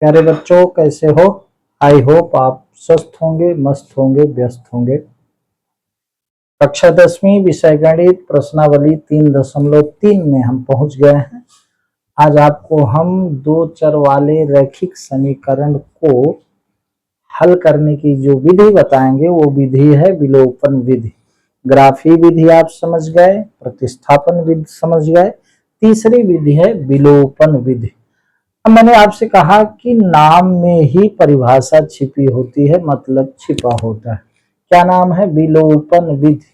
प्यारे बच्चों, कैसे हो? आई होप आप स्वस्थ होंगे, मस्त होंगे, व्यस्त होंगे। कक्षा 10वीं विषय गणित प्रश्नावली 3.3 में हम पहुंच गए हैं। आज आपको हम दो चर वाले रैखिक समीकरण को हल करने की जो विधि बताएंगे वो विधि है विलोपन विधि। ग्राफी विधि आप समझ गए, प्रतिस्थापन विधि समझ गए, तीसरी विधि है विलोपन विधि। मैंने आपसे कहा कि नाम में ही परिभाषा छिपी होती है, मतलब छिपा होता है। क्या नाम है? विलोपन विधि।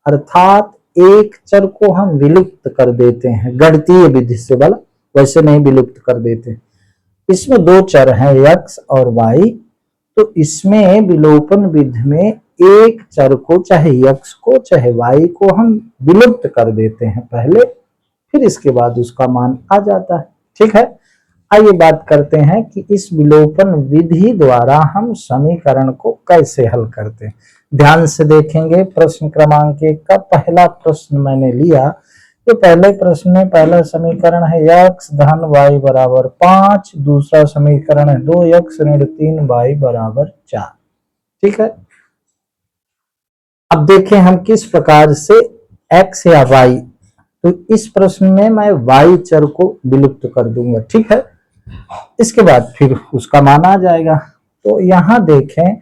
अर्थात एक चर को हम विलुप्त कर देते हैं, गणितीय विधि से, बोला वैसे नहीं, विलुप्त कर देते हैं। इसमें दो चर हैं, x और y। तो इसमें विलोपन विधि में एक चर को, चाहे x को चाहे y को, हम विलुप्त कर देते हैं पहले, फिर इसके बाद उसका मान आ जाता है। ठीक है, आइए बात करते हैं कि इस विलोपन विधि द्वारा हम समीकरण को कैसे हल करते हैं। ध्यान से देखेंगे। प्रश्न क्रमांक 1 का पहला प्रश्न मैंने लिया। तो पहले प्रश्न में पहला समीकरण है x धन y बराबर 5, दूसरा समीकरण है 2x ऋण 3y बराबर 4। ठीक है, अब देखें हम किस प्रकार से x या y, तो इस प्रश्न में मैं y चर को विलुप्त कर दूंगा। ठीक है, इसके बाद फिर उसका मान आ जाएगा। तो यहां देखें,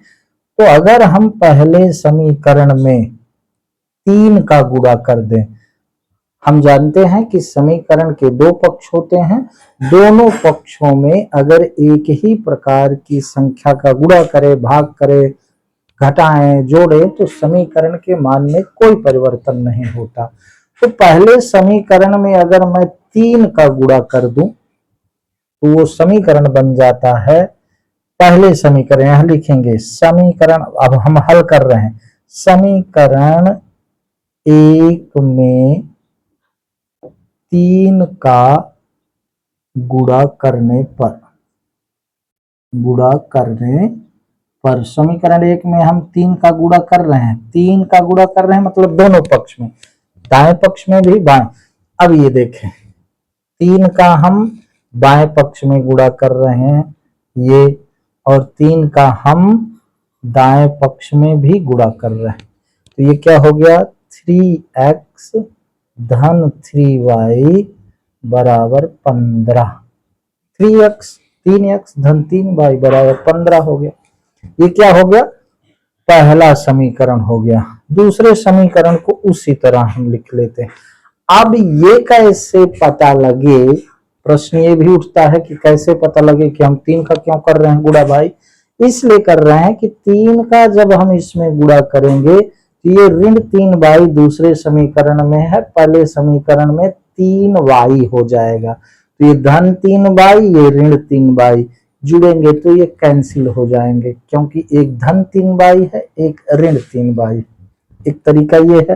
तो अगर हम पहले समीकरण में 3 का गुणा कर दें, हम जानते हैं कि समीकरण के दो पक्ष होते हैं, दोनों पक्षों में अगर एक ही प्रकार की संख्या का गुणा करें, भाग करें, घटाएं, जोड़ें, तो समीकरण के मान में कोई परिवर्तन नहीं होता। तो पहले समीकरण में अगर मैं 3 का गुणा कर दूं तो वो समीकरण बन जाता है, पहले समीकरण यहां लिखेंगे, समीकरण, अब हम हल कर रहे हैं, समीकरण 1 में 3 का गुणा करने पर समीकरण 1 में हम 3 का गुणा कर रहे हैं, 3 का गुणा कर रहे हैं मतलब दोनों पक्ष में, दाएं पक्ष में भी बाएं। अब ये देखें, 3 का हम बाएं पक्ष में गुणा कर रहे हैं ये, और 3 का हम दाएं पक्ष में भी गुणा कर रहे हैं। तो ये क्या हो गया? 3x धन 3y बराबर 15। 3x धन 3y बराबर 15 हो गया। ये क्या हो गया? पहला समीकरण हो गया। दूसरे समीकरण को उसी तरह हम लिख लेते हैं। अब ये कैसे पता लगे, प्रश्न ये भी उठता है कि कैसे पता लगे कि हम 3 का क्यों कर रहे हैं गुणा भाई? इसलिए कर रहे हैं कि 3 का जब हम इसमें गुणा करेंगे तो ये ऋण 3y दूसरे समीकरण में है, पहले समीकरण में 3y हो जाएगा। तो ये धन 3y, ये ऋण 3y जुड़ेंगे तो ये कैंसिल हो जाएंगे, क्योंकि एक धन 3y है, एक ऋण 3y। एक तरीका ये है।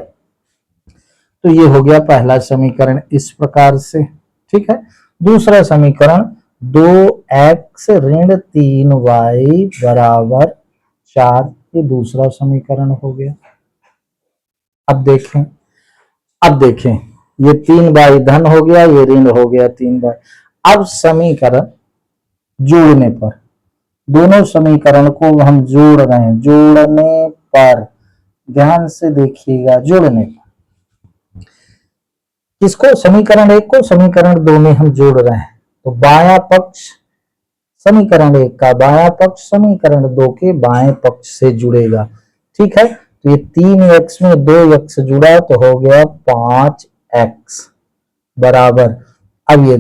तो ये हो गया पहला समीकरण इस प्रकार से। ठीक है, दूसरा समीकरण 2x ऋण 3y बराबर 4, ये दूसरा समीकरण हो गया। अब देखें ये 3y धन हो गया, ये ऋण हो गया 3y। अब समीकरण जोड़ने पर, दोनों समीकरण को हम जोड़ रहे हैं, जोड़ने पर ध्यान से देखिएगा, जोड़ने पर इसको समीकरण 1 को समीकरण 2 में हम जोड़ रहे हैं, तो बायां पक्ष समीकरण 1 का बायां पक्ष समीकरण 2 के बाएं पक्ष से जुड़ेगा। ठीक है, तो ये 3x में 2x जुड़ा तो हो गया 5x बराबर, अब ये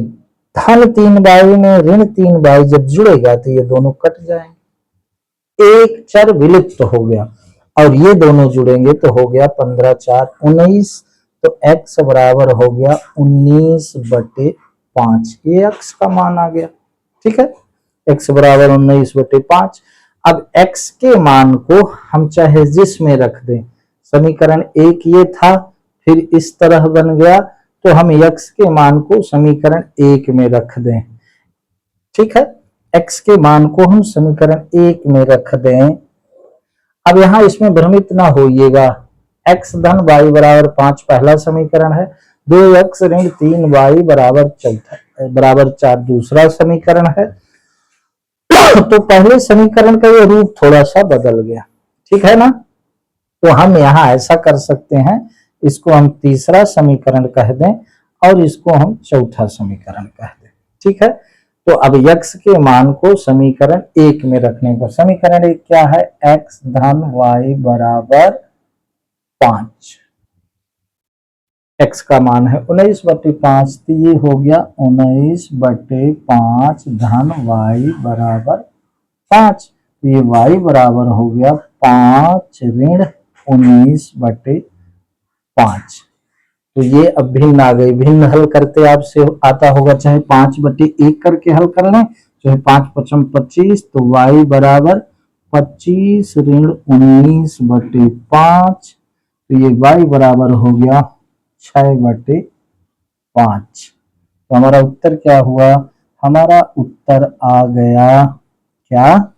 धन 3y में ऋण 3y जब जुड़ेगा तो ये दोनों कट जाएंगे, एक चर विलुप्त हो गया, और ये दोनों जुड़ेंगे तो हो गया 15 4 19, तो x बराबर हो गया 19/5, ये x का मान आ गया। ठीक है, x बराबर 19/5। अब x के मान को हम चाहे जिसमें रख दें, समीकरण 1 ये था, फिर इस तरह बन गया, तो हम x के मान को समीकरण 1 में रख दें। ठीक है, x के मान को हम समीकरण 1 में रख दें। अब यहां इसमें भ्रमित ना होइएगा, x धन y बराबर 5 पहला समीकरण है, 2x ऋण 3y बराबर 4 दूसरा समीकरण है। तो पहले समीकरण का ये रूप थोड़ा सा बदल गया, ठीक है ना। तो हम यहाँ ऐसा कर सकते हैं, इसको हम तीसरा समीकरण कह दें और इसको हम चौथा समीकरण कह दें, ठीक है। तो अब x के मान को समीकरण 1 में रखने पर, समीकरण 1 क्या है, x धन y बराबर 5, x का मान है 19/5, तो ये हो गया 19/5 धन y बराबर 5, तो ये y बराबर हो गया 5 ऋण 19/5। तो ये अब भिन्न आ गई, भिन्न हल करते आपसे आता होगा, चाहे 5/1 करके हल कर लें, चाहे 5 पचम 25, तो y बराबर 25 ऋण 19/5, तो ये y बराबर हो गया 6/5। तो हमारा उत्तर क्या हुआ, हमारा उत्तर आ गया क्या,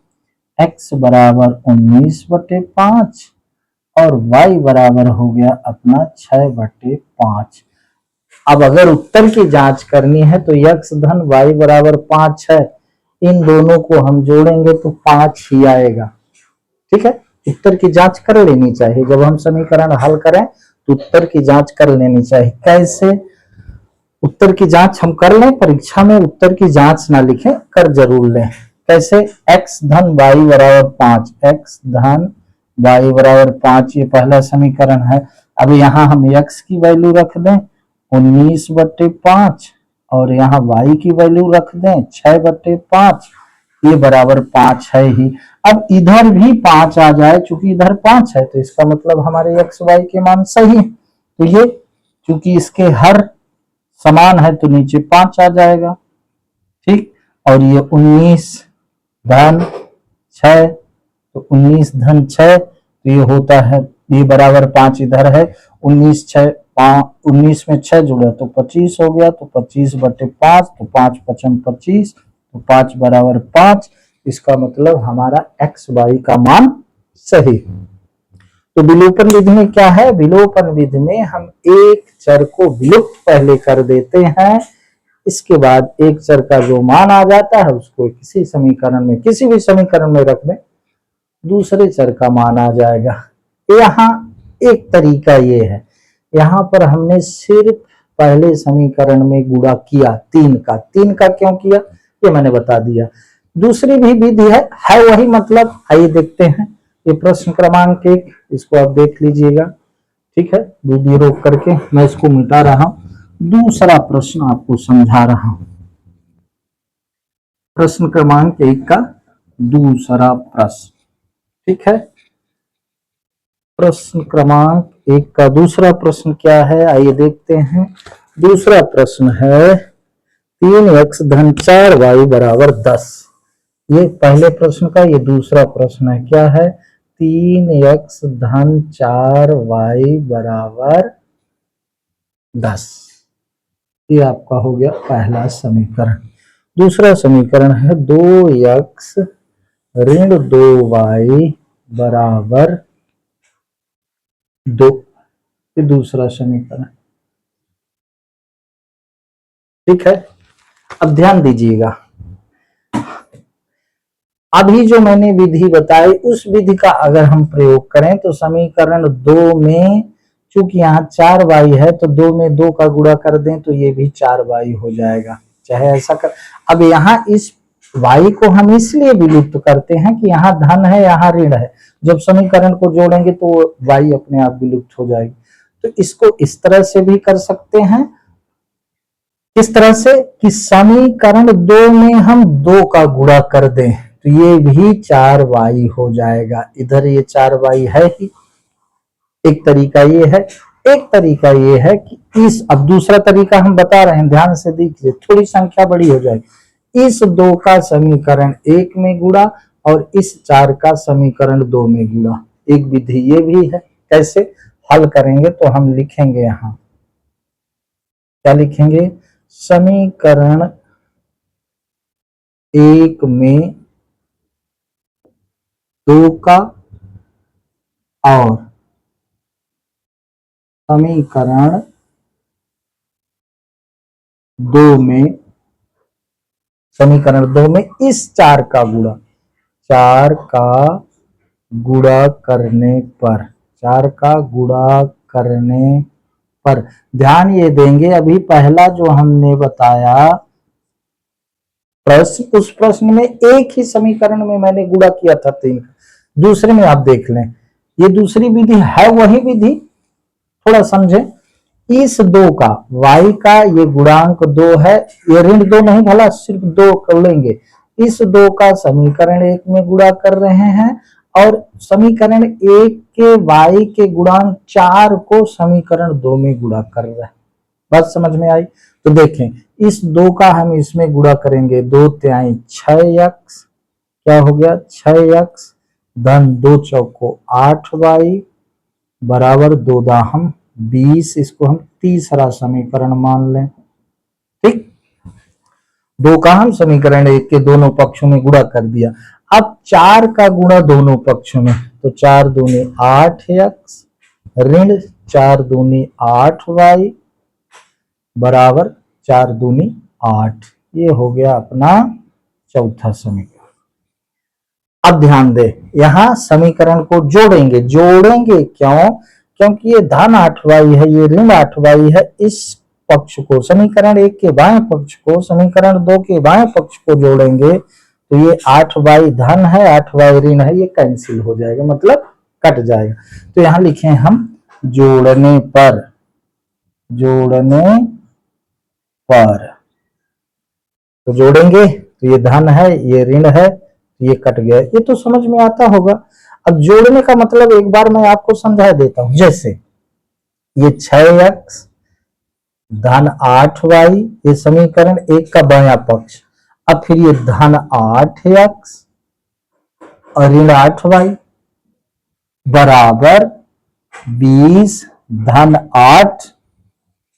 x बराबर 19/5 और y बराबर हो गया अपना 6/5। अब अगर उत्तर की जांच करनी है तो x धन y बराबर 5 है, इन दोनों को हम जोड़ेंगे तो 5 ही आएगा, ठीक है। उत्तर की जांच कर लेनी चाहिए, जब हम समीकरण हल करें तो उत्तर की जांच कर लेनी चाहिए। कैसे उत्तर की जांच हम कर लें, परीक्षा में उत्तर की जांच ना लिखें, कर जरूर लें। कैसे, x धन y बराबर 5, x धन y बराबर 5, ये पहला समीकरण है। अब यहाँ हम x की वैल्यू रख दें 19/5 और यहाँ y की वैल्यू रख दें 6/5, ये बराबर 5 है ही। अब इधर भी 5 आ जाए, चूंकि इधर 5 है तो इसका मतलब हमारे x y के मान सही है, तो ये चूंकि इसके हर समान है तो नीचे 5 आ जाएगा, ठीक। और ये 19 धन 6, तो 19 धन 6, तो ये होता है, ये बराबर 5 इधर है, 19 में 6 जुड़ा तो 25 हो गया, तो 25/5, तो 5 पचम 25, तो 5 बराबर 5, इसका मतलब हमारा x y का मान सही। तो विलोपन विधि में क्या है, विलोपन विधि में हम एक चर को विलुप्त पहले कर देते हैं, इसके बाद एक चर का जो मान आ जाता है उसको किसी समीकरण में, किसी भी समीकरण में रख दें, दूसरे चर का मान आ जाएगा। यहाँ एक तरीका ये है, यहाँ पर हमने सिर्फ पहले समीकरण में गुणा किया 3 का क्यों किया ये मैंने बता दिया। दूसरी भी विधि है वही, मतलब आइए देखते हैं। ये प्रश्न क्रमांक 1, इसको आप देख लीजिएगा, ठीक है। वीडियो रोक करके मैं इसको मिटा रहा हूं, दूसरा प्रश्न आपको समझा रहा हूं। प्रश्न क्रमांक 1 का दूसरा प्रश्न, ठीक है। प्रश्न क्रमांक 1 का दूसरा प्रश्न क्या है, आइए देखते हैं। दूसरा प्रश्न है 3x धन 4y बराबर 10। ये पहले प्रश्न का ये दूसरा प्रश्न है, क्या है, 3x धन 4y बराबर 10। ये आपका हो गया पहला समीकरण। दूसरा समीकरण है 2x ऋण 2y बराबर 2। ये दूसरा समीकरण, ठीक है। अब ध्यान दीजिएगा, अभी जो मैंने विधि बताई उस विधि का अगर हम प्रयोग करें तो समीकरण 2 में, चूंकि यहाँ 4y है तो 2 में 2 का गुणा कर दें तो ये भी 4y हो जाएगा, चाहे ऐसा कर। अब यहाँ इस y को हम इसलिए विलुप्त करते हैं कि यहाँ धन है यहाँ ऋण है, जब समीकरण को जोड़ेंगे तो y अपने आप विलुप्त हो जाएगी। तो इसको इस तरह से भी कर सकते हैं, किस तरह से कि समीकरण 2 में हम 2 का गुणा कर दें तो ये भी 4y हो जाएगा, इधर ये 4y है ही। एक तरीका ये है, एक तरीका ये है कि इस, अब दूसरा तरीका हम बता रहे हैं, ध्यान से देखिए, थोड़ी संख्या बड़ी हो जाएगी। इस 2 का समीकरण 1 में गुणा और इस 4 का समीकरण 2 में गुणा, एक विधि ये भी है। कैसे हल करेंगे तो हम लिखेंगे, यहां क्या लिखेंगे, समीकरण 1 में 2 का और समीकरण 2 में, समीकरण 2 में इस 4 का गुणा, 4 का गुणा करने पर, 4 का गुणा करने पर। ध्यान ये देंगे, अभी पहला जो हमने बताया प्रश्न, उस प्रश्न में एक ही समीकरण में मैंने गुणा किया था 3। दूसरे में आप देख लें, ये दूसरी विधि है वही विधि, थोड़ा समझें। इस 2 का, y का ये गुणांक 2 है, ये ऋण 2 नहीं भला सिर्फ 2 कर लेंगे। इस 2 का समीकरण 1 में गुणा कर रहे हैं और समीकरण 1 के y के गुणांक 4 को समीकरण 2 में गुणा कर रहे हैं। बात समझ में आई? तो देखें, इस 2 का हम इसमें गुणा करेंगे, 2 तिहाई 6x, क्या हो गया 6x धन 2 चौको 8y बराबर 2 दाहम 20। इसको हम तीसरा समीकरण मान लें। ठीक, 2 का हम समीकरण 1 के दोनों पक्षों में गुणा कर दिया। अब 4 का गुणा दोनों पक्षों में, तो 4 दूनी 8x ऋण 4 दूनी 8y बराबर 4 दूनी 8। ये हो गया अपना चौथा समीकरण। अब ध्यान दे, यहां समीकरण को जोड़ेंगे। जोड़ेंगे क्यों? क्योंकि ये धन 8y है, ये ऋण 8y है। इस पक्ष को, समीकरण 1 के बाएं पक्ष को समीकरण 2 के बाएं पक्ष को जोड़ेंगे तो ये 8y धन है, 8y ऋण है, ये कैंसिल हो जाएगा, मतलब कट जाएगा। तो यहां लिखे हम जोड़ने पर, जोड़ने पर। तो जोड़ेंगे तो ये धन है, ये ऋण है, ये कट गया। ये तो समझ में आता होगा। अब जोड़ने का मतलब एक बार मैं आपको समझा देता हूं। जैसे ये 6x धन 8y, ये समीकरण 1 का बायां पक्ष। अब फिर ये धन 8x और ऋण 8y बराबर 20 धन 8।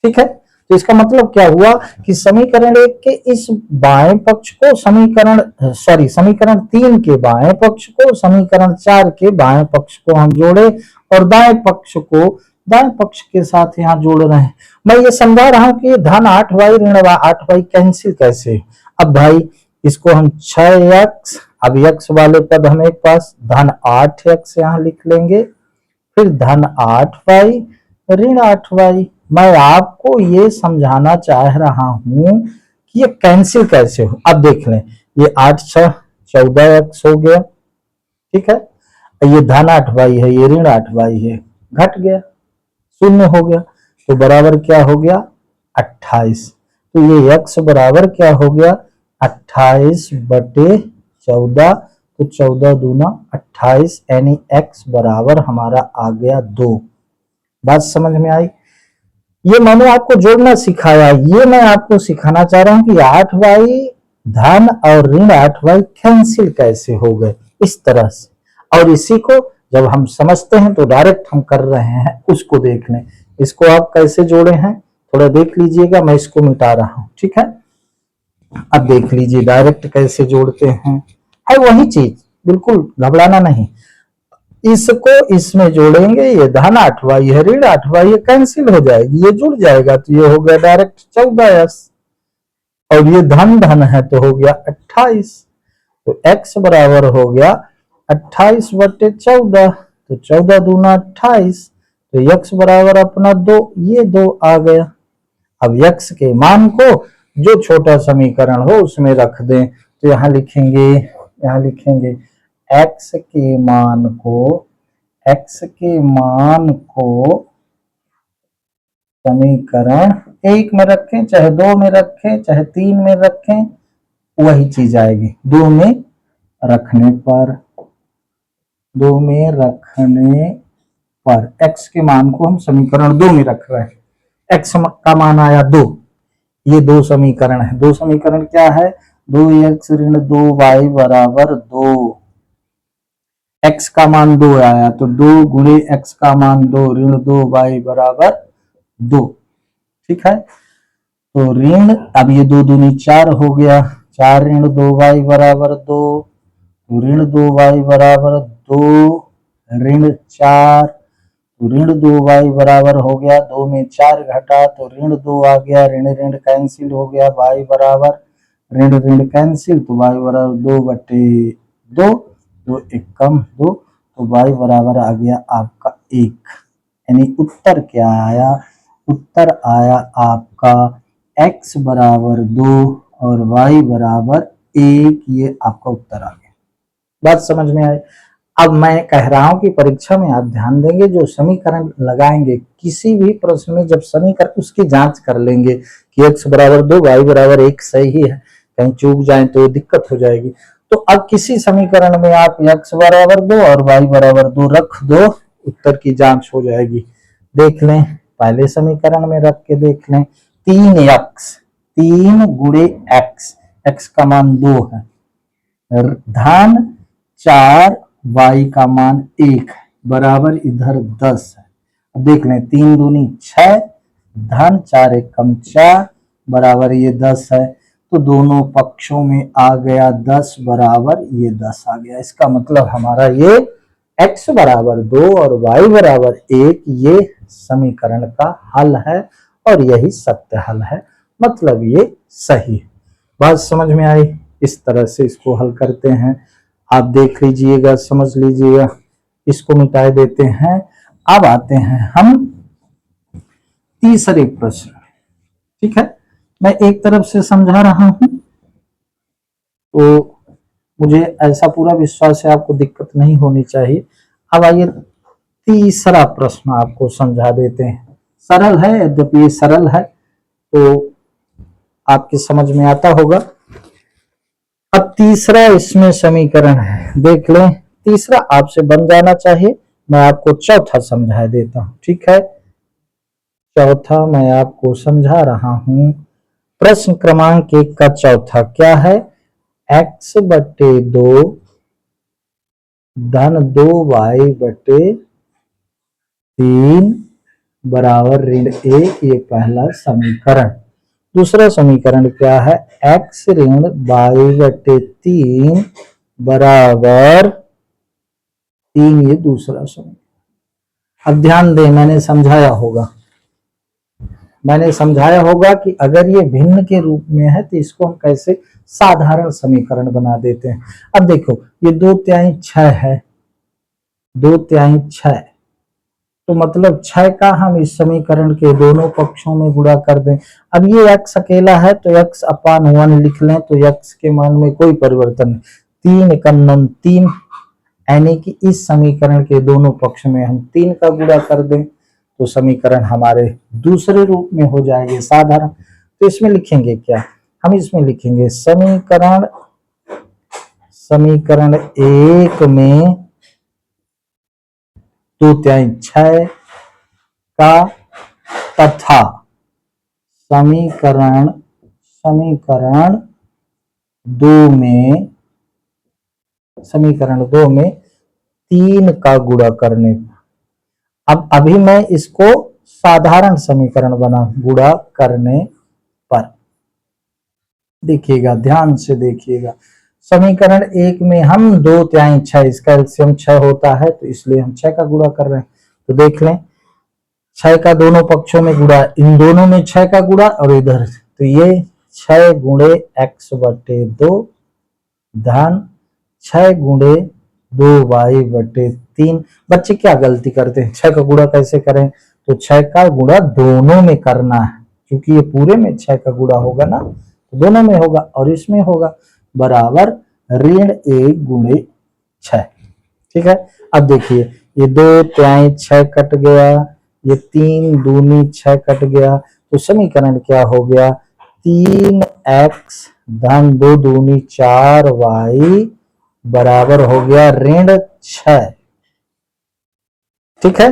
ठीक है, तो इसका मतलब क्या हुआ कि समीकरण 1 के इस बाएं पक्ष को समीकरण 3 के बाएं पक्ष को समीकरण 4 के बाएं पक्ष को हम जोड़े और दाएं पक्ष को दाएं पक्ष के साथ यहां जोड़ रहे हैं। मैं ये समझा रहा हूं कि धन 8y ऋण 8y कैंसिल कैसे। अब भाई इसको हम 6x, अब x वाले पद हमें पास, धन 8x यहां लिख लेंगे, फिर धन 8y ऋण 8y। मैं आपको ये समझाना चाह रहा हूं कि ये कैंसिल कैसे हो। अब देख लें, ये 8 6 14x हो गया, ठीक है, ये धन 8y है, ये ऋण 8y है, घट गया, शून्य हो गया, तो बराबर क्या हो गया 28। तो ये x बराबर क्या हो गया 28 बटे 14, तो 14 दूना 28, यानी x बराबर हमारा आ गया 2। बात समझ में आई? ये मैंने आपको जोड़ना सिखाया, ये मैं आपको सिखाना चाह रहा हूं कि 8y धन और ऋण 8y कैंसिल कैसे हो गए इस तरह से। और इसी को जब हम समझते हैं तो डायरेक्ट हम कर रहे हैं, उसको देख लें। इसको आप कैसे जोड़े हैं थोड़ा देख लीजिएगा, मैं इसको मिटा रहा हूं, ठीक है। अब देख लीजिए डायरेक्ट कैसे जोड़ते हैं, है वही चीज, बिल्कुल घबराना नहीं। इसको इसमें जोड़ेंगे, ये धन 8y है, ऋण 8y है, कैंसिल हो जाएगी, ये जुड़ जाएगा, तो ये हो गया डायरेक्ट 14s, और ये धन धन है तो हो गया 28। तो x बराबर हो गया 28 बटे 14, तो 14 दूना 28, तो x बराबर अपना 2, ये 2 आ गया। अब x के मान को जो छोटा समीकरण हो उसमें रख दें, तो यहां लिखेंगे x के मान को समीकरण 1 में रखें, चाहे 2 में रखें, चाहे 3 में रखें, वही चीज आएगी। 2 में रखने पर x के मान को हम समीकरण 2 में रख रहे हैं। x का मान आया 2, ये 2 समीकरण है। 2 समीकरण क्या है, 2x ऋण 2y बराबर 2। x का मान 2 आया, तो 2 गुणे x का मान 2 ऋण 2y बराबर 2, ठीक है। तो ऋण, अब ये 2 दूनी 4 हो गया, 4 ऋण 2y बराबर 2, तो ऋण 2y बराबर 2 ऋण 4, तो ऋण 2y बराबर हो गया, 2 में 4 घटा तो ऋण 2 आ गया, ऋण ऋण कैंसिल हो गया, y बराबर ऋण ऋण कैंसिल, तो y बराबर 2 बटे 2, दो एकम दो, तो y बराबर आ गया आपका 1, यानी उत्तर क्या आया, उत्तर आया आपका x बराबर 2 और y बराबर 1, ये आपका उत्तर आ गया। बात समझ में आई। अब मैं कह रहा हूं कि परीक्षा में आप ध्यान देंगे, जो समीकरण लगाएंगे किसी भी प्रश्न में, जब समीकरण उसकी जांच कर लेंगे कि x बराबर 2 y बराबर 1 सही है, कहीं चूक जाए तो दिक्कत हो जाएगी। तो अब किसी समीकरण में आप x बराबर 2 और y बराबर 2 रख दो, उत्तर की जांच हो जाएगी। देख लें, पहले समीकरण में रख के देख लें, 3x 3 गुणे x का मान 2 है, धन 4 y का मान 1 बराबर इधर 10 है। अब देख लें, 3 दूनी 6, धन 4 एकम 4 बराबर ये 10 है, तो दोनों पक्षों में आ गया 10 बराबर ये 10 आ गया। इसका मतलब हमारा ये x बराबर 2 और y बराबर 1 ये समीकरण का हल है और यही सत्य हल है, मतलब ये सही है। बात समझ में आई। इस तरह से इसको हल करते हैं, आप देख लीजिएगा, समझ लीजिएगा। इसको मिटा देते हैं। अब आते हैं हम तीसरे प्रश्न। ठीक है, मैं एक तरफ से समझा रहा हूं, तो मुझे ऐसा पूरा विश्वास है आपको दिक्कत नहीं होनी चाहिए। अब आइए तीसरा प्रश्न आपको समझा देते हैं। सरल है, यद्यपि ये सरल है तो आपकी समझ में आता होगा। अब तीसरा इसमें समीकरण है, देख लें। तीसरा आपसे बन जाना चाहिए, मैं आपको चौथा समझा देता हूं। ठीक है, चौथा मैं आपको समझा रहा हूं। प्रश्न क्रमांक 1 का चौथा क्या है, x बटे 2 धन 2y बटे 3 बराबर ऋण 1, ये पहला समीकरण। दूसरा समीकरण क्या है, x ऋण y बटे 3 बराबर 3, ये दूसरा समीकरण। अब ध्यान दें, मैंने समझाया होगा कि अगर ये भिन्न के रूप में है तो इसको हम कैसे साधारण समीकरण बना देते हैं। अब देखो, ये 2/3 6 है, 2/3 6, तो मतलब 6 का हम इस समीकरण के दोनों पक्षों में गुणा कर दें। अब ये x अकेला है तो x अपान 1 लिख लें, तो x के मान में कोई परिवर्तन नहीं। 3 एकम 9 3, यानी कि इस समीकरण के दोनों पक्ष में हम 3 का गुणा कर दें तो समीकरण हमारे दूसरे रूप में हो जाएंगे, साधारण। तो इसमें लिखेंगे क्या, हम इसमें लिखेंगे समीकरण 1 में 2/3 6 का, तथा समीकरण 2 में 3 का गुणा करने। अब अभी मैं इसको साधारण समीकरण बना गुणा करने पर, देखिएगा, ध्यान से देखिएगा। समीकरण 1 में हम 2/3 6, इसका एलसीएम 6 होता है, तो इसलिए हम 6 का गुणा कर रहे हैं। तो देख लें, 6 का दोनों पक्षों में गुणा, इन दोनों में 6 का गुणा और इधर, तो ये 6 गुणे x बटे 2 धन 6 गुणे 2y बटे 3। बच्चे क्या गलती करते हैं, 6 का गुणा कैसे करें, तो 6 का गुणा दोनों में करना है, क्योंकि ये पूरे में 6 का गुणा होगा ना, तो दोनों में होगा और इसमें होगा, बराबर ऋण 1 गुणे 6। ठीक है, अब देखिए, ये 2/3 6 कट गया, ये 3 दूनी 6 कट गया, तो समीकरण क्या हो गया, 3x धन 2 दूनी 4y बराबर हो गया ऋण 6। ठीक है,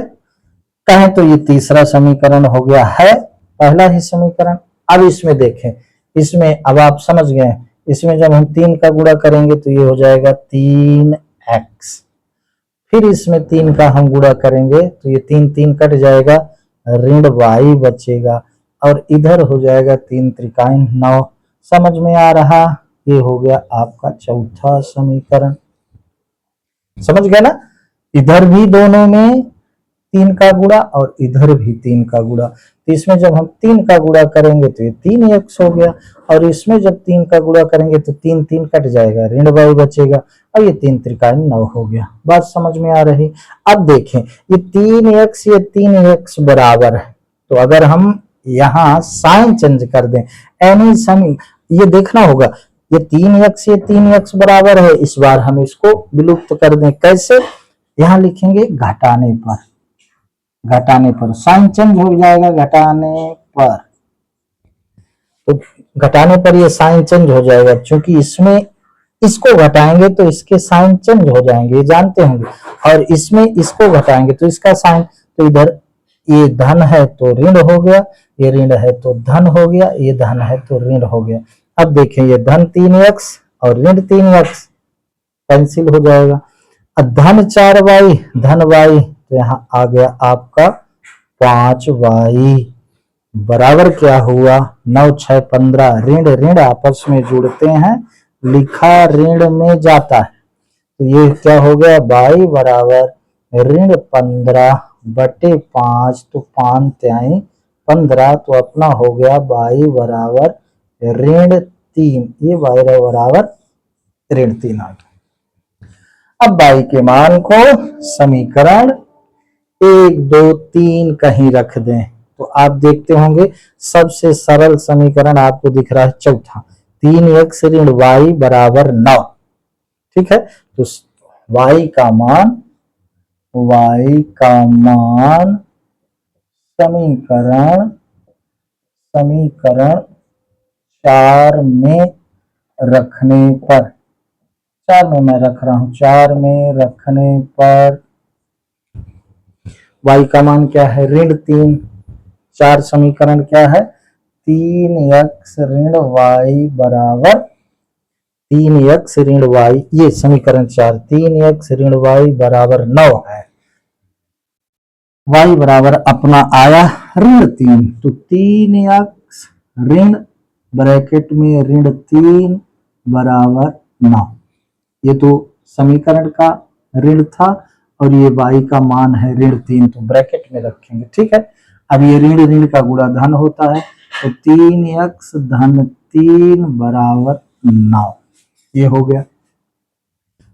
कहें तो ये तीसरा समीकरण हो गया है, पहला ही समीकरण। अब इसमें देखें, इसमें अब आप समझ गए, इसमें जब हम 3 का गुणा करेंगे तो ये हो जाएगा 3x, फिर इसमें 3 का हम गुणा करेंगे तो ये 3 कट जाएगा, ऋण y बचेगा, और इधर हो जाएगा 3 त्रिकाइन 9। समझ में आ रहा, ये हो गया आपका चौथा समीकरण। समझ गए ना, इधर भी दोनों में 3 का गुणा और इधर भी 3 का गुणा। तो इसमें जब हम 3 का गुणा करेंगे तो ये 3x हो गया, और इसमें जब 3 का गुणा करेंगे तो 3 3 कट जाएगा, ऋण y बचेगा, और ये 3 त्रिकाल 9 हो गया। बात समझ में आ रही। अब देखें ये 3x ये 3x बराबर है, तो अगर हम यहाँ साइन चेंज कर दें एनी समी, ये देखना होगा ये 3x ये 3x बराबर है, इस बार हम इसको विलुप्त कर दें। कैसे? यहां लिखेंगे घटाने पर, घटाने पर साइन चेंज हो जाएगा, घटाने पर, तो घटाने पर ये साइन चेंज हो जाएगा, क्योंकि इसमें इसको घटाएंगे तो इसके साइन चेंज हो जाएंगे, ये जानते होंगे, और इसमें इसको घटाएंगे तो इसका साइन, तो इधर ये धन है तो ऋण हो गया, ये ऋण है तो धन हो गया, ये धन है तो ऋण हो गया। अब देखें ये धन 3x और ऋण 3x कैंसिल हो जाएगा, धन 4y धन y, तो यहाँ आ गया आपका 5y बराबर क्या हुआ 9 6 15, ऋण ऋण आपस में जुड़ते हैं, लिखा ऋण में जाता है, तो ये क्या हो गया y बराबर ऋण 15 बटे 5, तो 5 त्याई 15, तो अपना हो गया y बराबर ऋण 3, ये y बराबर ऋण 3 आ गया। अब y के मान को समीकरण 1 2 3 कहीं रख दें, तो आप देखते होंगे सबसे सरल समीकरण आपको दिख रहा है चौथा, 3x ऋण y बराबर 9। ठीक है, तो y का मान समीकरण 4 में रखने पर, 4 में मैं रख रहा हूं, 4 में रखने पर y का मान क्या है ऋण 3, 4 समीकरण क्या है 3x ऋण y बराबर 3x ऋण y, ये समीकरण 4, 3x ऋण y बराबर 9 है, y बराबर अपना आया ऋण 3, तो 3x ऋण ब्रैकेट में ऋण 3 बराबर 9, ये तो समीकरण का ऋण था, और ये y का मान है ऋण 3, तो ब्रैकेट में रखेंगे। ठीक है, अब ये ऋण ऋण का गुणा धन होता है, तो 3x धन 3 बराबर 9, ये हो गया।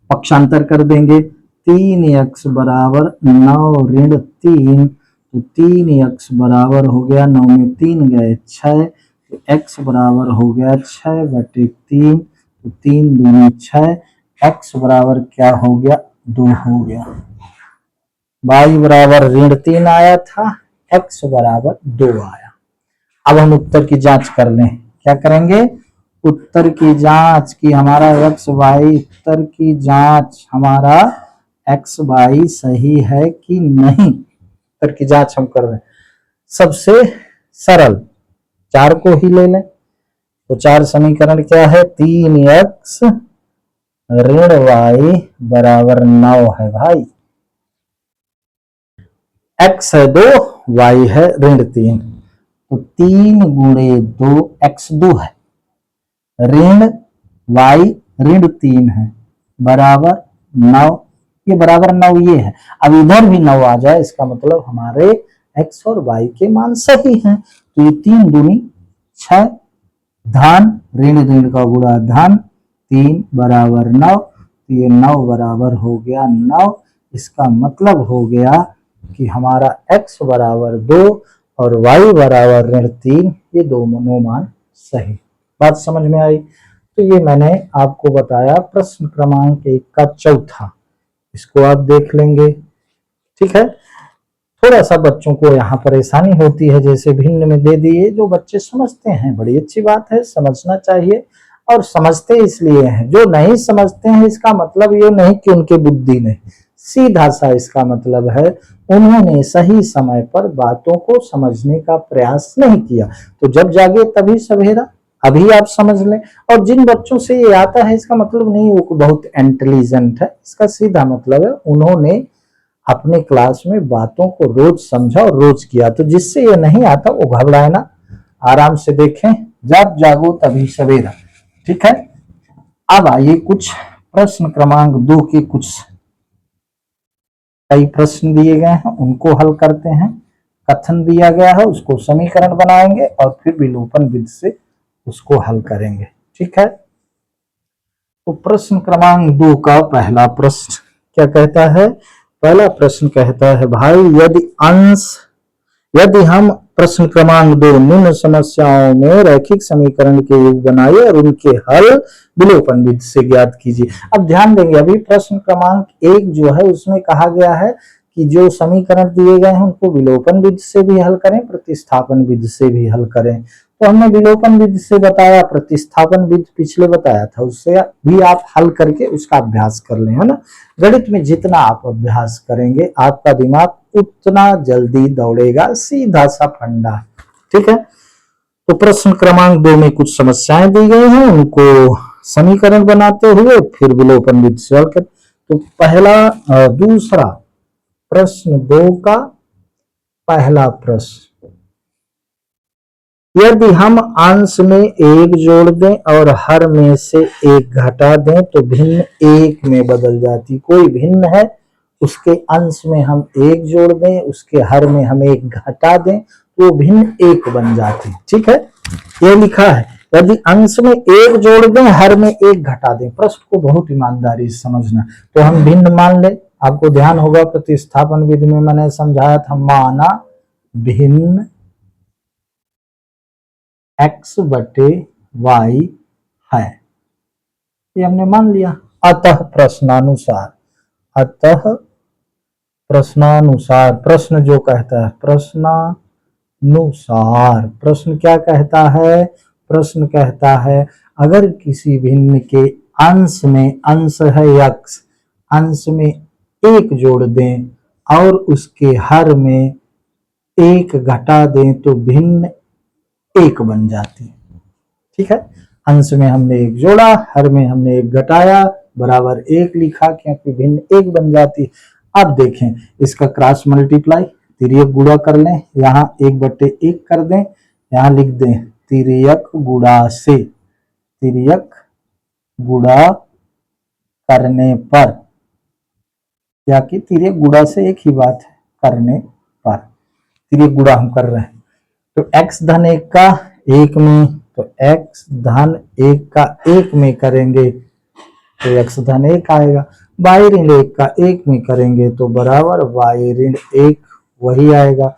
पक्षांतर कर देंगे, 3x बराबर 9 ऋण 3, तो 3x बराबर हो गया 9 में 3 गए 6, तो x बराबर हो गया 6 बटे 3, तो 3 दूनी 6, x बराबर क्या हो गया 2 हो गया, y बराबर ऋण 3 आया था, x बराबर 2 आया। अब हम उत्तर की जांच कर लें, क्या करेंगे उत्तर की जांच की, हमारा x y, उत्तर की जांच हमारा x y सही है कि नहीं, उत्तर की जांच हम कर रहे हैं। सबसे सरल 4 को ही ले लें, तो 4 समीकरण क्या है 3x ऋण y बराबर 9 है भाई, x है 2 y है ऋण 3, तो 3 गुणे 2 x 2 है, ऋण y ऋण 3 है बराबर 9, ये बराबर 9 ये है। अब इधर भी 9 आ जाए, इसका मतलब हमारे x और y के मान सही हैं, तो ये 3 दूनी 6, धन ऋण ऋण का गुणा धन 3 बराबर 9, तो ये 9 बराबर हो गया 9, इसका मतलब हो गया कि हमारा x बराबर 2 और y बराबर ऋण 3, ये दोनों मान सही। बात समझ में आई? तो ये मैंने आपको बताया प्रश्न क्रमांक 1 का चौथा, इसको आप देख लेंगे। ठीक है, थोड़ा सा बच्चों को यहाँ परेशानी होती है, जैसे भिन्न में दे दिए, जो बच्चे समझते हैं बड़ी अच्छी बात है, समझना चाहिए, और समझते इसलिए हैं, जो नहीं समझते हैं इसका मतलब ये नहीं कि उनकी बुद्धि नहीं, सीधा सा इसका मतलब है उन्होंने सही समय पर बातों को समझने का प्रयास नहीं किया। तो जब जागे तभी सवेरा, अभी आप समझ लें। और जिन बच्चों से ये आता है इसका मतलब नहीं वो बहुत इंटेलिजेंट है, इसका सीधा मतलब है उन्होंने अपने क्लास में बातों को रोज समझा और रोज किया। तो जिससे ये नहीं आता वो घबराए ना, आराम से देखें, जब जागो तभी सवेरा। ठीक है, अब आइए कुछ प्रश्न क्रमांक 2 के कुछ कई प्रश्न दिए गए हैं उनको हल करते हैं, कथन दिया गया है उसको समीकरण बनाएंगे और फिर विलोपन विधि से उसको हल करेंगे। ठीक है, तो प्रश्न क्रमांक 2 का पहला प्रश्न क्या कहता है? पहला प्रश्न कहता है भाई यदि हम प्रश्न क्रमांक 2 निम्न समस्याओं में रैखिक समीकरण के योग बनाइए और उनके हल विलोपन विधि से ज्ञात कीजिए। अब ध्यान देंगे, अभी प्रश्न क्रमांक 1 जो है उसमें कहा गया है कि जो समीकरण दिए गए हैं उनको विलोपन विधि से भी हल करें, प्रतिस्थापन विधि से भी हल करें। तो हमने विलोपन विधि से बताया, प्रतिस्थापन विधि पिछले बताया था, उससे भी आप हल करके उसका अभ्यास कर लें, है ना। गणित में जितना आप अभ्यास करेंगे आपका दिमाग उतना जल्दी दौड़ेगा, सीधा सा फंडा। ठीक है, तो प्रश्न क्रमांक 2 में कुछ समस्याएं दी गई हैं, उनको समीकरण बनाते हुए फिर विलोपन विधि से हल कर। तो दूसरा प्रश्न 2 का पहला प्रश्न, यदि हम अंश में 1 जोड़ दें और हर में से 1 घटा दें तो भिन्न 1 में बदल जाती। कोई भिन्न है, उसके अंश में हम 1 जोड़ दें, उसके हर में हम 1 घटा दें तो भिन्न 1 बन जाती। ठीक है, ये लिखा है यदि अंश में 1 जोड़ दें हर में 1 घटा दें। प्रश्न को बहुत ईमानदारी से समझना। तो हम भिन्न मान ले, आपको ध्यान होगा प्रतिस्थापन विधि में मैंने समझाया था, माना भिन्न x बटे y है, ये हमने मान लिया। अतः प्रश्नानुसार प्रश्न जो कहता है, प्रश्नानुसार प्रश्न क्या कहता है? प्रश्न कहता है अगर किसी भिन्न के अंश में, अंश है x, अंश में 1 जोड़ दें और उसके हर में 1 घटा दें तो भिन्न 1 बन जाती। ठीक है, अंश में हमने 1 जोड़ा, हर में हमने 1 घटाया, बराबर 1 लिखा क्योंकि भिन्न 1 बन जाती। अब देखें इसका क्रॉस मल्टीप्लाई, तिर्यक गुणा कर लें, यहाँ 1/1 कर दें, यहाँ लिख दें तिर्यक गुणा से, तिर्यक गुणा करने पर, या कि तिर्यक गुणा से एक ही बात है, करने पर तिर्यक गुणा हम कर रहे हैं। तो x धन 1 का 1 में, तो x धन 1 का 1 में करेंगे तो x धन 1 आएगा, y ऋण 1 का 1 में करेंगे तो बराबर y ऋण 1 वही आएगा।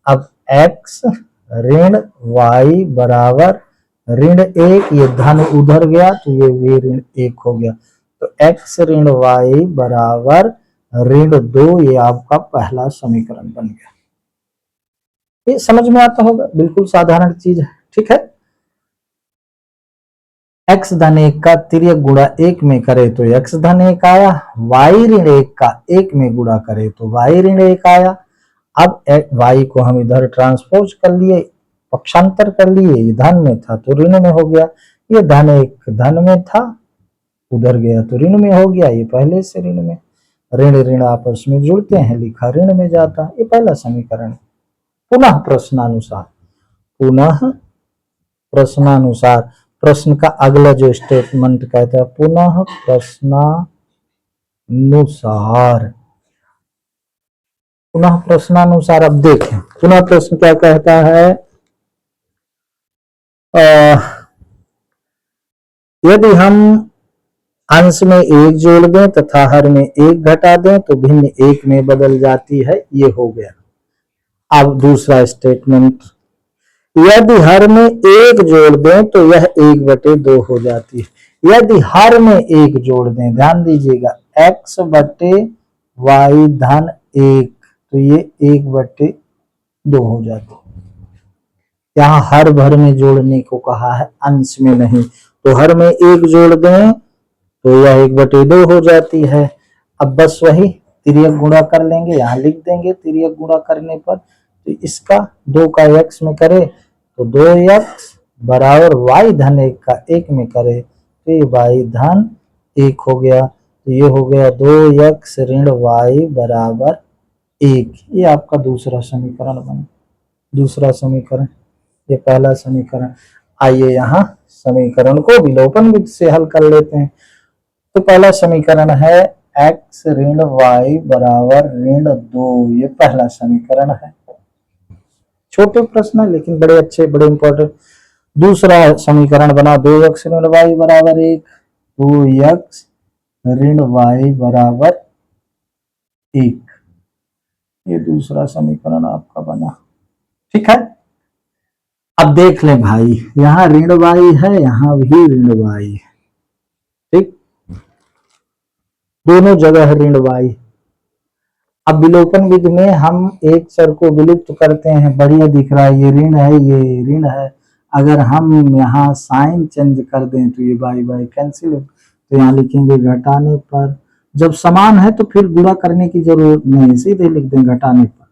अब x ऋण y बराबर ऋण 1, ये धन उधर गया तो ये भी ऋण 1 हो गया, तो x ऋण y बराबर ऋण 2, ये आपका पहला समीकरण बन गया। ये समझ में आता होगा, बिल्कुल साधारण चीज है। ठीक है, x धन 1 का तिर्यक गुणा 1 में करे तो x धन 1 आया, y ऋण 1 का 1 में गुणा करे तो y ऋण 1 आया। अब y को हम इधर ट्रांसपोज कर लिए, पक्षांतर कर लिए, ये धन में था तो ऋण में हो गया, ये धन 1 धन में था उधर गया तो ऋण में हो गया, ये पहले से ऋण में, ऋण ऋण आपस में जुड़ते हैं, लिखा ऋण में जाता, ये पहला समीकरण। पुनः प्रश्नानुसार प्रश्न का अगला जो स्टेटमेंट कहता है, पुनः प्रश्नानुसार। अब देखें पुनः प्रश्न क्या कहता है, यदि हम अंश में 1 जोड़ दें तथा हर में 1 घटा दें तो भिन्न 1 में बदल जाती है, ये हो गया। अब दूसरा स्टेटमेंट, यदि हर में 1 जोड़ दें तो यह 1/2 हो जाती है। यदि हर में 1 जोड़ दें, ध्यान दीजिएगा, x बटे y धन 1, तो ये 1/2 हो जाती है। यहाँ हर भर में जोड़ने को कहा है, अंश में नहीं, तो हर में 1 जोड़ दें तो यह 1/2 हो जाती है। अब बस वही तिर्यक गुणा कर लेंगे, यहाँ लिख देंगे तिर्यक गुणा करने पर, तो इसका 2 का x में करे तो 2x बराबर y धन 1 का 1 में करे तो ये y धन 1 हो गया, तो ये हो गया 2x ऋण y बराबर 1। ये आपका दूसरा समीकरण बना, दूसरा समीकरण, ये पहला समीकरण। आइए यहाँ समीकरण को विलोपन विधि से हल कर लेते हैं। तो पहला समीकरण है x ऋण y बराबर ऋण 2, ये पहला समीकरण है। छोटे प्रश्न है लेकिन बड़े अच्छे, बड़े इंपॉर्टेंट। दूसरा समीकरण बना 2x ऋण y बराबर 1, 2x ऋण y बराबर 1, ये दूसरा समीकरण आपका बना। ठीक है, अब देख ले भाई, यहाँ ऋण y है, यहाँ भी ऋण y है। ठीक, दोनों जगह ऋण y। अब विलोपन विधि में हम एक चर को विलुप्त करते हैं, बढ़िया दिख रहा है, ये ऋण है, ये ऋण है। अगर हम यहाँ साइन चेंज कर दें तो ये बाई बाई कैंसिल, तो यहाँ लिखेंगे घटाने पर। जब समान है तो फिर गुणा करने की जरूरत नहीं, सीधे लिख दें घटाने पर।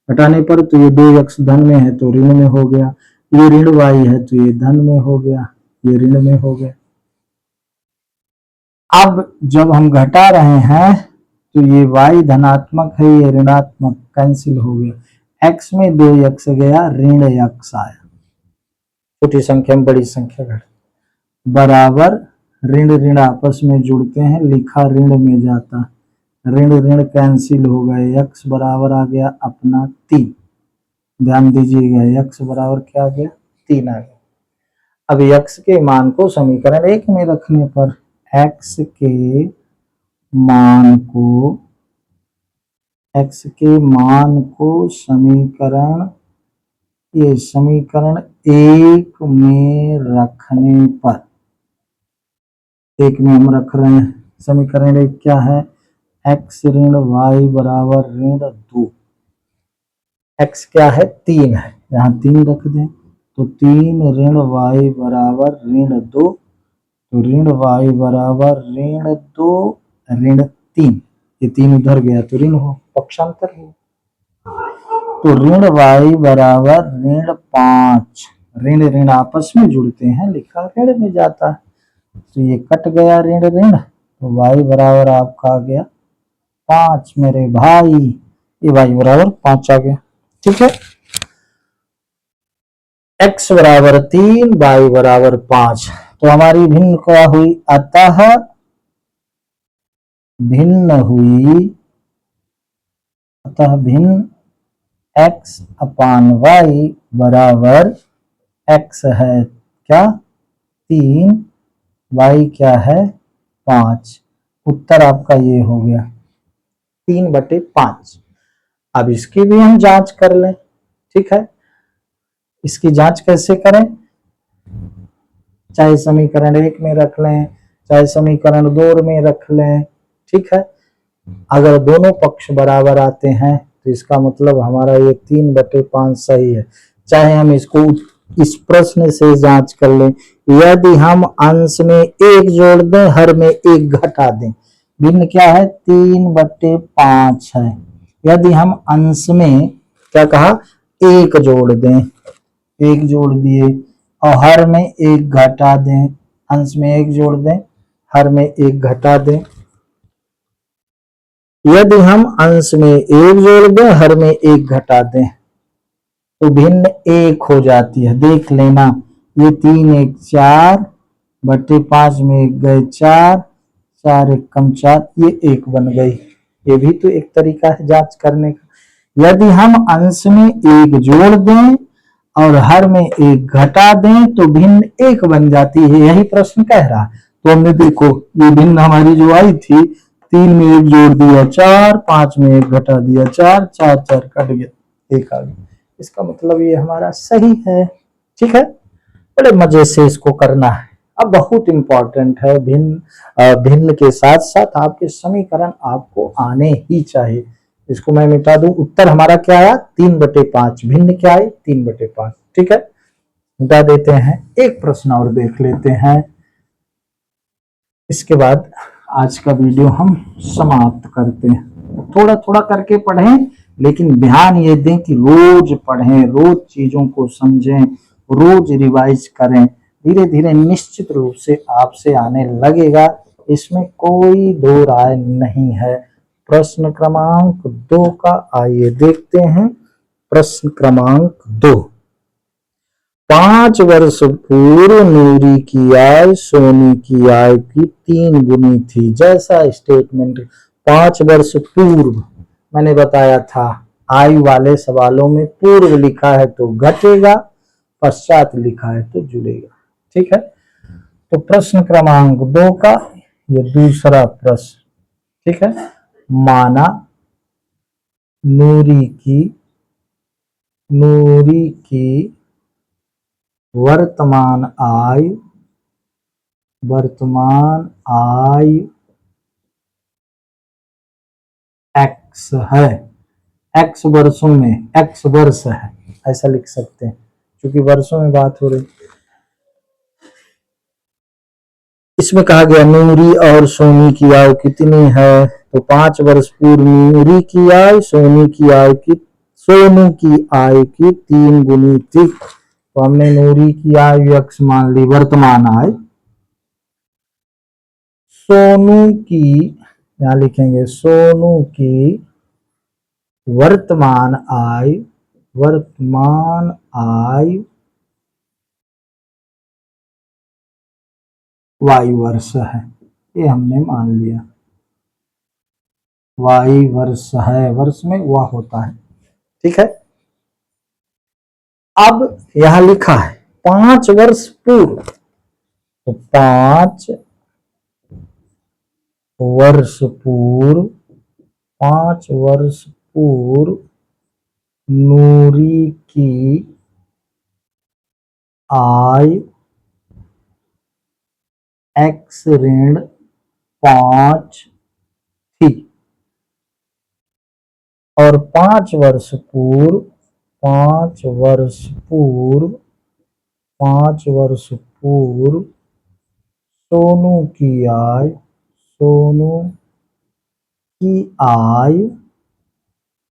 घटाने पर तो ये 2x धन में है तो ऋण में हो गया, ये ऋण y है तो ये धन में हो गया, ये ऋण में हो गया। अब जब हम घटा रहे हैं तो ये y धनात्मक है, ये ऋणात्मक, कैंसिल हो गया। x में 2x गया, ऋण x आया। छोटी संख्या में बड़ी संख्या घट, बराबर ऋण ऋण आपस में जुड़ते हैं, लिखा ऋण में जाता, ऋण ऋण कैंसिल हो गए, x बराबर आ गया अपना 3। ध्यान दीजिएगा, x बराबर क्या आ गया, 3 आ गया। अब x के मान को समीकरण 1 में रखने पर x के मान को समीकरण, ये समीकरण 1 में रखने पर, 1 में हम रख रहे हैं, समीकरण 1 क्या है, x ऋण y बराबर ऋण 2। x क्या है, 3 है, यहाँ 3 रख दें तो 3 ऋण y बराबर ऋण 2, तो ऋण y बराबर ऋण 2 ऋण 3, ये 3 उधर गया तो ऋण हो, पक्षांतर हो, तो ऋण y बराबर ऋण 5। ऋण ऋण आपस में जुड़ते हैं, लिखा ऋण में जाता है, तो ये कट गया ऋण ऋण, तो y बराबर आपका आ गया 5 मेरे भाई, ये y बराबर 5 आ गया। ठीक है, x बराबर 3, y बराबर 5, तो हमारी भिन्न क्या हुई, अतः भिन्न x अपान y बराबर x है क्या, 3, y क्या है 5। उत्तर आपका ये हो गया 3/5। अब इसकी भी हम जांच कर लें। ठीक है, इसकी जांच कैसे करें, चाहे समीकरण 1 में रख लें, चाहे समीकरण 2 में रख लें। ठीक है, अगर दोनों पक्ष बराबर आते हैं तो इसका मतलब हमारा ये 3/5 सही है। चाहे हम इसको इस प्रश्न से जांच कर लें, यदि हम अंश में 1 जोड़ दें, हर में 1 घटा दें, भिन्न क्या है, 3/5 है। यदि हम अंश में क्या कहा, 1 जोड़ दें, 1 जोड़ दिए और हर में 1 घटा दें, अंश में 1 जोड़ दें, हर में 1 घटा दें। यदि हम अंश में 1 जोड़ दें, हर में 1 घटा दें, तो भिन्न 1 हो जाती है। देख लेना, ये 3 1 4/5 में 1 गए 4, 4 1 कम 4, ये 1 बन गई। ये भी तो एक तरीका है जांच करने का। यदि हम अंश में 1 जोड़ दें और हर में 1 घटा दें तो भिन्न 1 बन जाती है, यही प्रश्न कह रहा। तो हमने देखो ये भिन्न हमारी जो आई थी, 3 में 1 जोड़ दिया 4, 5 में 1 घटा दिया 4, 4 4 कट गया, 1 आ गया। इसका मतलब ये हमारा सही है। ठीक है, बड़े मजे से इसको करना है। अब बहुत इंपॉर्टेंट है, भिन्न के साथ साथ आपके समीकरण आपको आने ही चाहिए। इसको मैं मिटा दूं, उत्तर हमारा क्या आया, 3/5, भिन्न क्या है, 3/5। ठीक है, मिटा देते हैं। एक प्रश्न और देख लेते हैं, इसके बाद आज का वीडियो हम समाप्त करते हैं। थोड़ा थोड़ा करके पढ़ें, लेकिन ध्यान ये दें कि रोज पढ़ें, रोज चीजों को समझें, रोज रिवाइज करें। धीरे धीरे निश्चित रूप से आपसे आने लगेगा, इसमें कोई दो राय नहीं है। प्रश्न क्रमांक 2 का आइए देखते हैं। प्रश्न क्रमांक 2, 5 वर्ष पूर्व नूरी की आय सोनी की आय की 3 गुनी थी। जैसा स्टेटमेंट 5 वर्ष पूर्व मैंने बताया था, आयु वाले सवालों में पूर्व लिखा है तो घटेगा, पश्चात लिखा है तो जुड़ेगा। ठीक है, तो प्रश्न क्रमांक 2 का ये दूसरा प्रश्न। ठीक है, माना नूरी की वर्तमान आयु x है, x वर्षों में, x वर्ष है, ऐसा लिख सकते हैं क्योंकि वर्षों में बात हो रही। इसमें कहा गया नूरी और सोनी की आयु कितनी है, तो 5 वर्ष पूर्व नूरी की आयु सोनू की आयु की 3 गुनी थी। तो हमने नूरी की आयु x मान ली, वर्तमान आयु, सोनू की, यहां लिखेंगे सोनू की वर्तमान आयु y वर्ष है, ये हमने मान लिया। y वर्ष है, वर्ष में वह होता है। ठीक है, अब यहां लिखा है 5 वर्ष पूर्व, तो 5 वर्ष पूर्व नूरी की आयु x ऋण 5 थी और 5 वर्ष पूर्व सोनू की आयु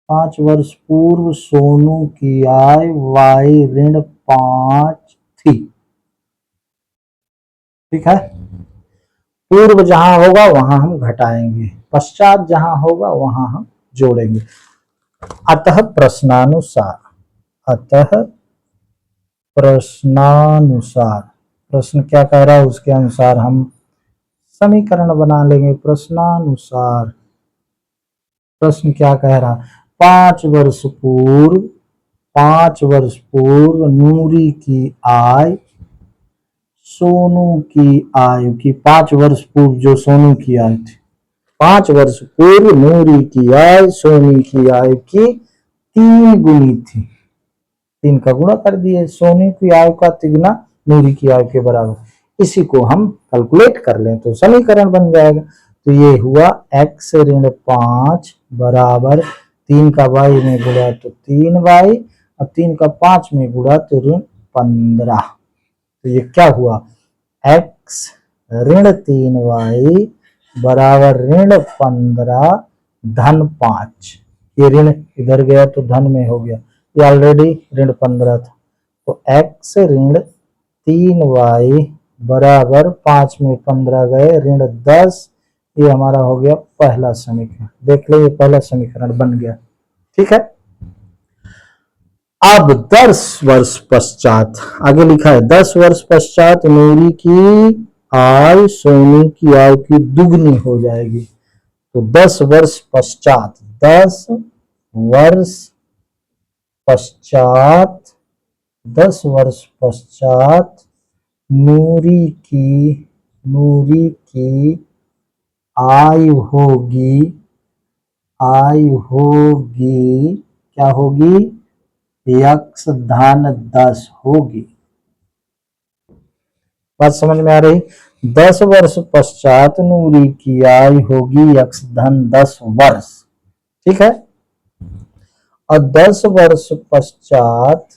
5 वर्ष पूर्व सोनू की आयु y ऋण 5 थी। ठीक है, पूर्व जहां होगा वहां हम घटाएंगे, पश्चात जहां होगा वहां हम जोड़ेंगे। अतः प्रश्नानुसार प्रश्न क्या कह रहा है उसके अनुसार हम समीकरण बना लेंगे। प्रश्नानुसार प्रश्न क्या कह रहा, 5 वर्ष पूर्व नूरी की आय सोनू की आयु की, 5 वर्ष पूर्व जो सोनू की आयु थी, 5 वर्ष पूर्व नूरी की आयु सोनी की आयु की 3 गुनी थी। 3 का गुणा कर दिए, सोनी की आयु का तिगुना नूरी की आयु के बराबर। इसी को हम कैलकुलेट कर लें तो समीकरण बन जाएगा। तो ये हुआ x ऋण 5 बराबर 3 का y में गुणा तो 3y और 3 का 5 में गुणा तो ऋण 15। तो ये क्या हुआ, x ऋण 3y बराबर ऋण 15 धन 5। ये ऋण इधर गया तो धन में हो गया, ये ऑलरेडी ऋण 15 था। तो x ऋण 3y बराबर 5 में 15 गए ऋण 10। ये हमारा हो गया पहला समीकरण। देख लो ये पहला समीकरण बन गया। ठीक है, अब 10 वर्ष पश्चात आगे लिखा है 10 वर्ष पश्चात नूरी की आयु सोनी की आयु की दुगनी हो जाएगी। तो 10 वर्ष पश्चात 10 वर्ष पश्चात नूरी की आयु होगी क्या होगी, x धन 10 होगी। बात समझ में आ रही, 10 वर्ष पश्चात नूरी की आयु होगी x धन 10 वर्ष। ठीक है, और 10 वर्ष पश्चात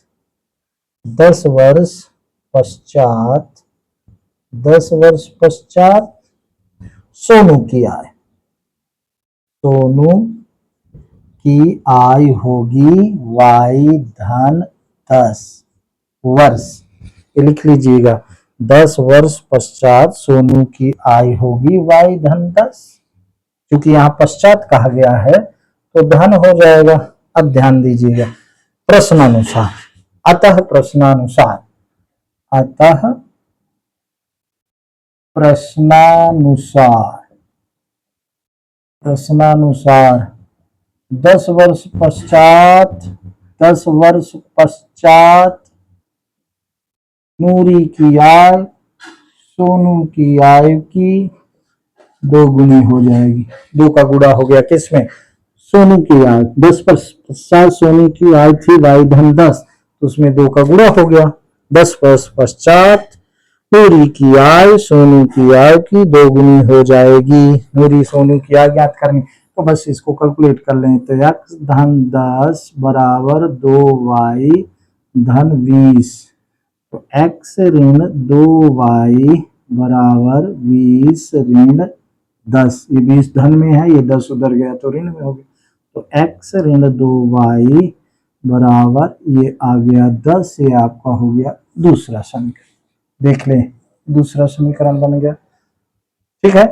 सोनू की आयु होगी y धन 10 वर्ष। ये लिख लीजिएगा, 10 वर्ष पश्चात सोनू की आयु होगी y धन 10। क्योंकि यहाँ पश्चात कहा गया है तो धन हो जाएगा। अब ध्यान दीजिएगा, प्रश्नानुसार, अतः प्रश्नानुसार अतः प्रश्नानुसार 10 वर्ष पश्चात 10 वर्ष पश्चात नूरी की आय सोनू की आयु की 2 गुनी हो जाएगी। 2 का गुणा हो गया किसमें? सोनू की आयु। 10 वर्ष पश्चात सोनू की आयु थी y धन 10, तो उसमें 2 का गुणा हो गया। 10 वर्ष पश्चात नूरी की आयु सोनू की आयु की 2 गुनी हो जाएगी। नूरी सोनू की आयु ज्ञात करनी, तो बस इसको कैलकुलेट कर लें। तो x धन 10 बराबर 2y धन 20, तो x ऋण 2y बराबर 20 ऋण 10। ये 20 धन में है, ये 10 उधर गया तो ऋण में हो गया। तो x ऋण 2y बराबर ये आ गया 10। ये आपका हो गया दूसरा समीकरण। देख लें, दूसरा समीकरण बन गया। ठीक है,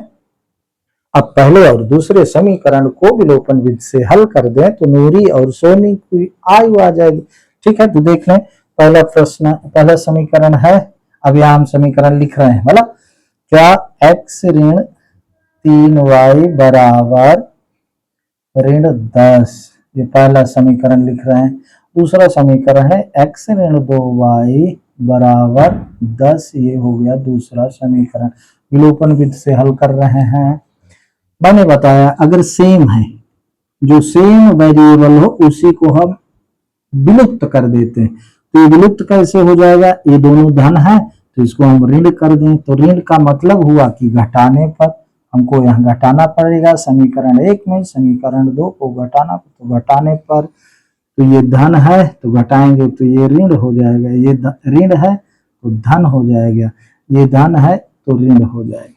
अब पहले और दूसरे समीकरण को विलोपन विधि से हल कर दें तो नूरी और सोनी की आयु आ जाएगी। ठीक है, तो देख लें, पहला समीकरण है, अब यहां हम समीकरण लिख रहे हैं। मतलब क्या x ऋण 3y बराबर ऋण 10, ये पहला समीकरण लिख रहे हैं। दूसरा समीकरण है x ऋण 2y बराबर 10, ये हो गया दूसरा समीकरण। विलोपन विधि से हल कर रहे हैं। मैंने बताया अगर सेम है, जो सेम वेरिएबल हो उसी को हम विलुप्त कर देते हैं। तो ये विलुप्त कैसे हो जाएगा? ये दोनों धन है तो इसको हम ऋण कर दें, तो ऋण का मतलब हुआ कि घटाने पर हमको यहाँ घटाना पड़ेगा। समीकरण 1 में समीकरण 2 को घटाना, तो घटाने पर तो ये धन है तो घटाएंगे तो ये ऋण हो जाएगा, ये ऋण है तो धन हो जाएगा, ये धन है तो ऋण हो जाएगा।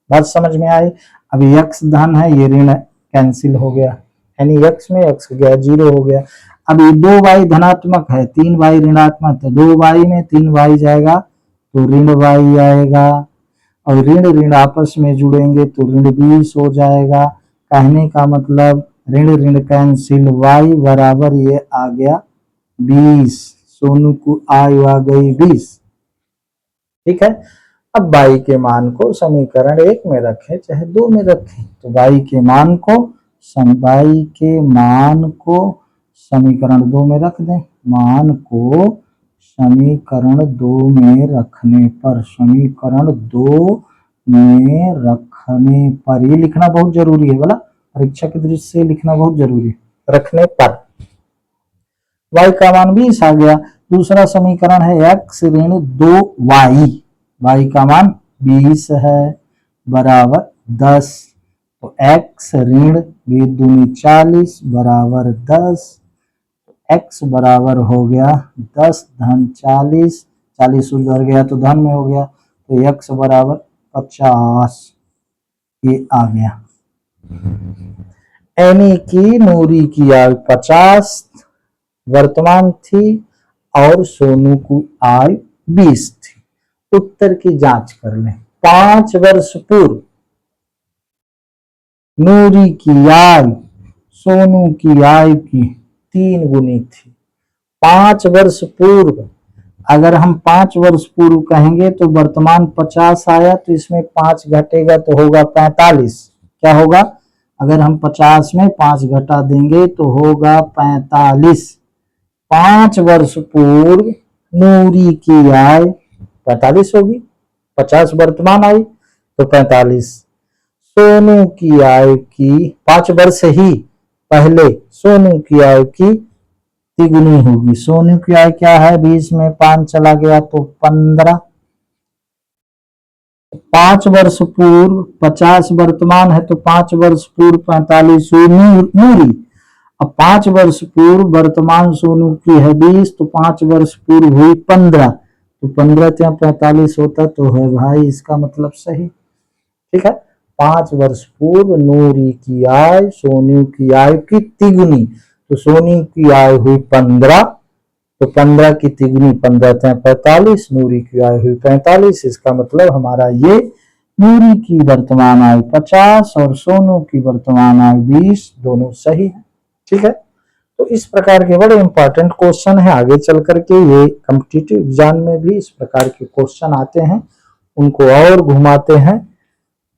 बात समझ में आई? अभी x धन है, ये ऋण कैंसिल हो गया, यानी x में x गया 0 हो गया। अब ये 2y धनात्मक है, 3y ऋणात्मक, तो 2y में 3y जाएगा तो ऋण y आएगा, और ऋण ऋण आपस में जुड़ेंगे तो ऋण 20 हो जाएगा। कहने का मतलब ऋण ऋण कैंसिल, y बराबर ये आ गया 20, सोनू को आयु आ गई 20। ठीक है, अब y के मान को समीकरण 1 में रखें चाहे 2 में रखें, तो y के मान को समीकरण 2 में रख दें। मान को समीकरण 2 में रखने पर ये लिखना बहुत जरूरी है, बोला परीक्षा की दृष्टि से लिखना बहुत जरूरी है। रखने पर y का मान 20 आ गया। दूसरा समीकरण है x ऋण 2y, y का मान 20 है बराबर 10, तो x ऋण 20 दूनी 40 बराबर 10, x बराबर हो गया 10 धन 40, 40 उधर गया तो धन में हो गया, तो x बराबर 50, ये आ गया। एनी की नूरी की आयु 50 वर्तमान थी और सोनू की आयु 20 थी। उत्तर की जांच कर लें। 5 वर्ष पूर्व नूरी की आयु सोनू की आयु की 3 गुनी थी। 5 वर्ष पूर्व, अगर हम 5 वर्ष पूर्व कहेंगे तो वर्तमान 50 आया, तो इसमें 5 घटेगा तो होगा 45। क्या होगा? अगर हम 50 में 5 घटा देंगे तो होगा 45। 5 वर्ष पूर्व नूरी की आयु 45 होगी, 50 वर्तमान आई तो 45। सोनू की आयु की 5 वर्ष ही पहले सोनू की आयु की तिगुनी होगी। सोनू की आयु क्या है? 20 में 5 चला गया तो 15। 5 वर्ष पूर्व 50 वर्तमान है तो 5 वर्ष पूर्व 45 नूरी। अब 5 वर्ष पूर्व वर्तमान सोनू की है 20, तो 5 वर्ष पूर्व हुई 15, तो 15 या 45 होता तो है भाई इसका मतलब सही। ठीक है, 5 वर्ष पूर्व नूरी की आयु सोनू की आयु की तिगुनी, तो सोनू की आयु हुई 15, तो 15 की तिगुनी 15 या 45, नूरी की आयु हुई 45। इसका मतलब हमारा ये नूरी की वर्तमान आयु 50 और सोनू की वर्तमान आयु 20 दोनों सही है। ठीक है, तो इस प्रकार के बड़े इंपॉर्टेंट क्वेश्चन है, आगे चल करके ये कॉम्पिटिटिव एग्जाम में भी इस प्रकार के क्वेश्चन आते हैं, उनको और घुमाते हैं।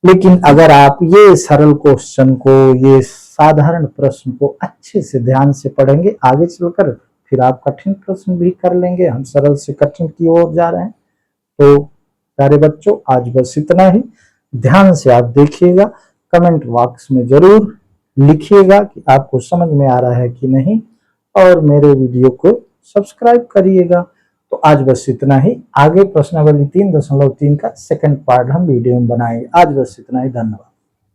लेकिन अगर आप ये सरल क्वेश्चन को, ये साधारण प्रश्न को अच्छे से ध्यान से पढ़ेंगे, आगे चलकर फिर आप कठिन प्रश्न भी कर लेंगे। हम सरल से कठिन की ओर जा रहे हैं। तो प्यारे बच्चों, आज बस इतना ही। ध्यान से आप देखिएगा, कमेंट बॉक्स में जरूर लिखिएगा कि आपको समझ में आ रहा है कि नहीं, और मेरे वीडियो को सब्सक्राइब करिएगा। तो आज बस इतना ही। आगे प्रश्नावली 3.3 का सेकंड पार्ट हम वीडियो में बनाएंगे। आज बस इतना ही। धन्यवाद।